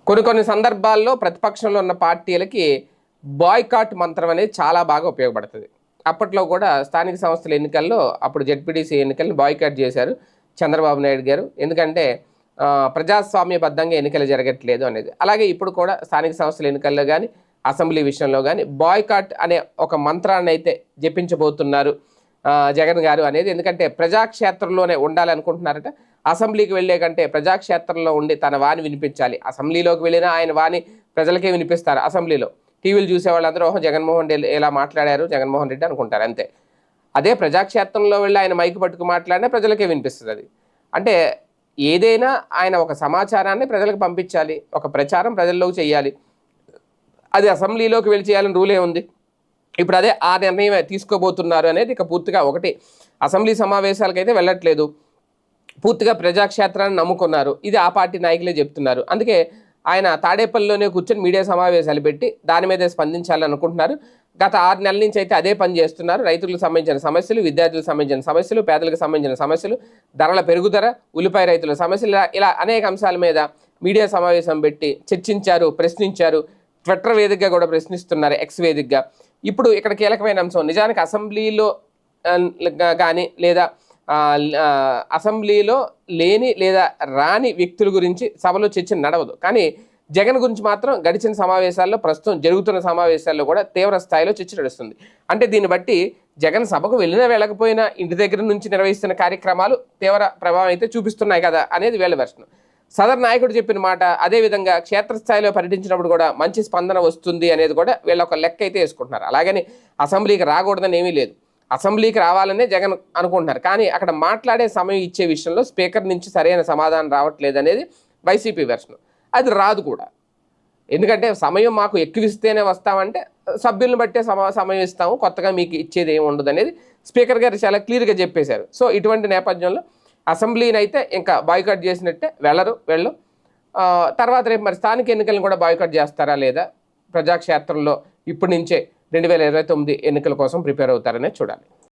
కొన్ని సందర్భాల్లో ప్రతిపక్షంలో ఉన్న పార్టీలకి బాయ్కాట్ మంత్రం అనేది చాలా బాగా ఉపయోగపడుతుంది. అప్పట్లో కూడా స్థానిక సంస్థల ఎన్నికల్లో అప్పుడు జెడ్పీటీసీ ఎన్నికల్ని బాయ్కాట్ చేశారు చంద్రబాబు నాయుడు గారు. ఎందుకంటే ప్రజాస్వామ్యబద్ధంగా ఎన్నికలు జరగట్లేదు అనేది. అలాగే ఇప్పుడు కూడా స్థానిక సంస్థల ఎన్నికల్లో కానీ అసెంబ్లీ విషయంలో కానీ బాయ్కాట్ అనే ఒక మంత్రాన్ని అయితే జపించబోతున్నారు జగన్ గారు అనేది. ఎందుకంటే ప్రజాక్షేత్రంలోనే ఉండాలనుకుంటున్నారట. అసెంబ్లీకి వెళ్ళే కంటే ప్రజాక్షేత్రంలో ఉండి తన వాణి వినిపించాలి. అసెంబ్లీలోకి వెళ్ళినా ఆయన వాణి ప్రజలకే వినిపిస్తారు. అసెంబ్లీలో టీవీలు చూసే వాళ్ళందరూ జగన్మోహన్ రెడ్డి ఎలా మాట్లాడారు జగన్మోహన్ రెడ్డి అనుకుంటారు అంతే. అదే ప్రజాక్షేత్రంలో వెళ్ళి ఆయన మైకు పట్టుకు మాట్లాడినా ప్రజలకే వినిపిస్తుంది. అది అంటే ఏదైనా ఆయన ఒక సమాచారాన్ని ప్రజలకు పంపించాలి, ఒక ప్రచారం ప్రజల్లోకి చేయాలి. అది అసెంబ్లీలోకి వెళ్ళి చేయాలని రూలే ఉంది. ఇప్పుడు అదే ఆ నిర్ణయం తీసుకోబోతున్నారు అనేది ఇక పూర్తిగా ఒకటి అసెంబ్లీ సమావేశాలకైతే వెళ్ళట్లేదు, పూర్తిగా ప్రజాక్షేత్రాన్ని నమ్ముకున్నారు. ఇది ఆ పార్టీ నాయకులే చెప్తున్నారు. అందుకే ఆయన తాడేపల్లిలోనే కూర్చొని మీడియా సమావేశాలు పెట్టి దాని మీదే స్పందించాలని అనుకుంటున్నారు. గత 6 నెలల నుంచి అయితే అదే పని చేస్తున్నారు. రైతులకు సంబంధించిన సమస్యలు, విద్యార్థులకు సంబంధించిన సమస్యలు, పేదలకు సంబంధించిన సమస్యలు, ధరల పెరుగుదల, ఉల్లిపాయ రైతుల సమస్యలు, ఇలా అనేక అంశాల మీద మీడియా సమావేశం పెట్టి చర్చించారు, ప్రశ్నించారు. ట్విట్టర్ వేదికగా కూడా ప్రశ్నిస్తున్నారు, ఎక్స్ వేదికగా. ఇప్పుడు ఇక్కడ కీలకమైన అంశం నిజానికి అసెంబ్లీలో కానీ లేదా అసెంబ్లీలో లేని లేదా రాని వ్యక్తుల గురించి సభలో చర్చ నడవదు. కానీ జగన్ గురించి మాత్రం గడిచిన సమావేశాల్లో, ప్రస్తుతం జరుగుతున్న సమావేశాల్లో కూడా తీవ్ర స్థాయిలో చర్చ నడుస్తుంది. అంటే దీన్ని బట్టి జగన్ సభకు వెళ్ళినా వెళ్ళకపోయినా ఇంటి దగ్గర నుంచి నిర్వహిస్తున్న కార్యక్రమాలు తీవ్ర ప్రభావం అయితే చూపిస్తున్నాయి కదా అనేది వీళ్ళ వెర్షన్. సదర్ నాయకుడు చెప్పిన మాట, అదేవిధంగా క్షేత్రస్థాయిలో పర్యటించినప్పుడు కూడా మంచి స్పందన వస్తుంది అనేది కూడా వీళ్ళ ఒక లెక్క అయితే వేసుకుంటున్నారు. అలాగని అసెంబ్లీకి రాకూడదని ఏమీ లేదు, అసెంబ్లీకి రావాలనే జగన్ అనుకుంటున్నారు. కానీ అక్కడ మాట్లాడే సమయం ఇచ్చే విషయంలో స్పీకర్ నుంచి సరైన సమాధానం రావట్లేదు అనేది వైసీపీ వెర్షన్. అది రాదు కూడా. ఎందుకంటే సమయం మాకు ఎక్కువ ఇస్తేనే వస్తామంటే సభ్యులను బట్టే సమయం ఇస్తాము, కొత్తగా మీకు ఇచ్చేది ఏమి ఉండదు అనేది స్పీకర్ గారు చాలా క్లియర్గా చెప్పేశారు. సో ఇటువంటి నేపథ్యంలో అసెంబ్లీని అయితే ఇంకా బాయ్కాట్ చేసినట్టే, వెళ్ళు తర్వాత రేపు మరి స్థానిక ఎన్నికలను కూడా బాయ్కాట్ చేస్తారా లేదా, ప్రజాక్షేత్రంలో ఇప్పటి నుంచే 2029 ఎన్నికల కోసం ప్రిపేర్ అవుతారనే చూడాలి.